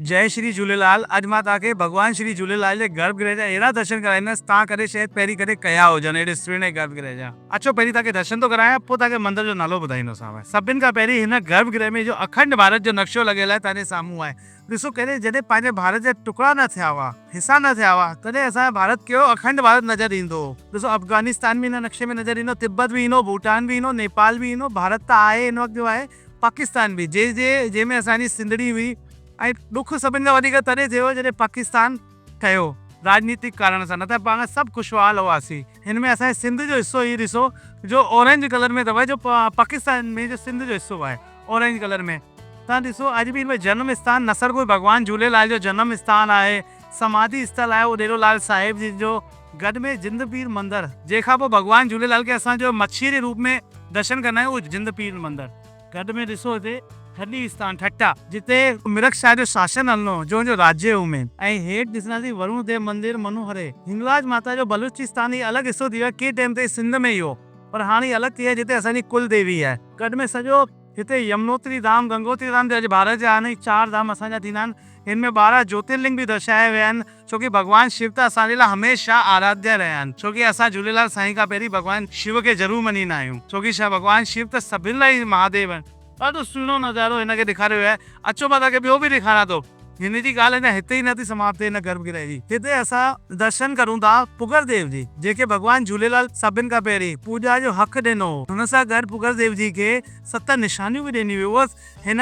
जय श्री झूलेलाल। अॼु मां तव्हांखे भगवान श्री झूलेलाल जे गर्भगृह जा अहिड़ा दर्शन कराईंदुसि तव्हां करे शायदि पहिरीं कॾहिं कया हुजनि अहिड़े सुहिणे गर्भगृह जा। अचो पहिरीं तव्हांखे दर्शन थो करायां, पोइ तव्हांखे मंदर जो नालो ॿुधाईंदोसांव। सभिनि खां पहिरीं हिन गर्भगृह में जो अखंड भारत जो नक्शो लॻियल आहे तव्हांजे साम्हूं आहे। ॾिसो कॾहिं जॾहिं पंहिंजे भारत जा टुकड़ा न थिया हुआ, हिसा न थिया हुआ, तॾहिं असांजो भारत कहिड़ो अखंड भारत नज़र ईंदो हो। ॾिसो अफगानिस्तान बि हिन नक्शे में नज़र ईंदो, तिब्बत बि ईंदो, भूटान बि ईंदो, नेपाल बि ईंदो, भारत त आहे हिन वक़्तु जो आहे, पाकिस्तान बि जंहिंमें असांजी सिंधड़ी हुई। ऐं ॾुख सभिनि खां वधीक तॾहिं थियो जॾहिं पाकिस्तान ठहियो राजनीतिक कारण सां, न त पाण सभु खुशहाल हुआसीं। हिन में असांजे सिंध जो हिसो ई ॾिसो जो ऑरेंज कलर में अथव, जो पाकिस्तान में जो सिंध जो हिसो आहे ऑरेंज कलर में। तव्हां ॾिसो अॼु बि हिन में जन्म स्थान न सिर्फ़ु भॻवान झूलेलाल जो जन्म स्थान आहे, समाधि स्थल आहे उॾेरोलाल साहिब जी जो, गॾ में जिंद पीर मंदरु, जंहिंखां पोइ भॻवान झूलेलाल खे असांजो मच्छी जे रूप में दर्शन कंदा आहियूं, उहो जिंद पीर मंदरु। गॾ में ॾिसो हिते ठॾी स्थान ठट्टा, जिते मिरख शाह जो शासन हलनो जो राज्य हूं में। ऐं हेठि ॾिसंदासीं वरुण देव मंदिर मनोहरे। हिंगलाज माता जो बलूचिस्तान ही अलॻि हिसो थी वियो आहे, के टाइम ते सिंध में ई हो, पर हाणे अलॻि थी आहे जिते असांजी कुल देवी आहे। गॾ में सॼो हिते यमुनोत्री धाम, गंगोत्री धाम अॼु भारत जा आहिनि, 4 धाम असांजा थींदा आहिनि। हिन में 12 ज्योतिर्लिंग बि दर्शाया विया आहिनि, छोकी भॻवान शिव त असांजे लाइ हमेशह आराध्य रहिया आहिनि। छोकी असां झूलेलाल साईं खां पहिरीं भॻवान शिव खे ज़रूरु मञींदा आहियूं, छोकी छा भॻवान शिव त सभिनि लाइ महादेव आहिनि। ॾाढो सुहिणो नज़ारो हिनखे ॾेखारियो वियो आहे। अचो मां तव्हांखे ॿियो बि ॾेखारियां थो। हिन जी ॻाल्हि अञा हिते ई नथी समाप्त हिन गर्भगृह जी। हिते असां दर्शन करूं था पुगर देव जी, जेके भॻवान झूलेलाल सभिनि खां पहिरीं पूॼा जो हक़ ॾिनो। हुन सां गॾु पुगर देव जी खे 7 निशानियूं बि ॾिनी हुई, हिन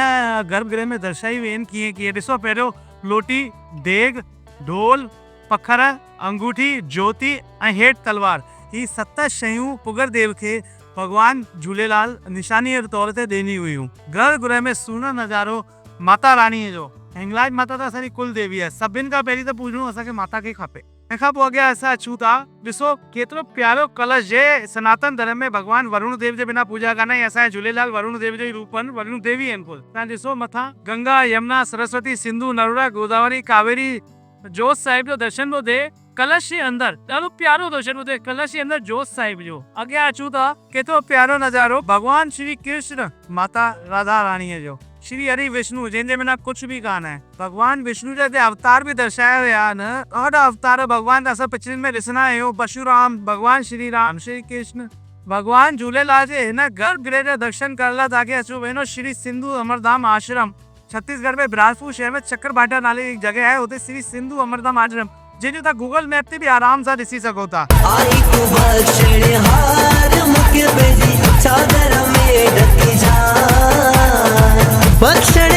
गर्भगृह में दर्शाई वई आहिनि। कीअं कीअं ॾिसो, पहिरियों लोटी, देग, ढोल, पखर, अंगूठी, ज्योति ऐं हेठि तलवार, ही 7 शयूं पुगर देव खे भगवान झूलेलाल निशानीअ जे तौर ते ॾिनी हुयूं। गर्भगृह में सुहिणो नज़ारो माता रानीअ जो। हिंगलाज माता त असांजी कुल देवी आहे, सभिनि खां पहिरीं त पूॼणो असांखे माता खे खपे। तंहिंखां पोइ अॻियां असां अचूं था, ॾिसो केतिरो प्यारो कलश। जे सनातन धर्म में भॻवान वरुण देव जे बिना पूॼा कान्हे, असांजे झूलेलाल वरुण देव जो ई रूप आहिनि, वरुण देवी आहिनि कुल। तव्हां ॾिसो मथां गंगा, यमुना, सरस्वती, सिंधु, नर्मदा, गोदावरी, कावेरी, जोत साहिब जो दर्शन थो थिए कलश जे अंदर। ॾाढो प्यारो दर्शन थो थिए कलश जे अंदर जोत साहिब जो। अॻियां अचूं था, केतिरो प्यारो नज़ारो भॻवान श्री कृष्ण, माता राधा रानीअ जो, श्री हरि विष्णु जंहिंजे बिना कुझु बि कान आहे। भॻवान विष्णु जा हिते अवतार बि दर्शाया विया आहिनि। ॾाढा अवतार भॻवान असां पिक्चरुनि में ॾिसंदा आहियूं, परशुराम, भॻवान श्री राम, श्री कृष्ण। भॻवान झूलेलाल जे हिन गर्भगृह जा दर्शन करण लाइ तव्हांखे अचो वेंदो श्री सिंधु अमरधाम आश्रम। छत्तीसगढ़ में बिलासपुर शहर में चक्करभाटा नाले जी जगह आहे, हुते श्री सिंधु अमरधाम आश्रम, जंहिंजो तव्हां गूगल मैप ते बि आराम सां ॾिसी सघो था। बख्शण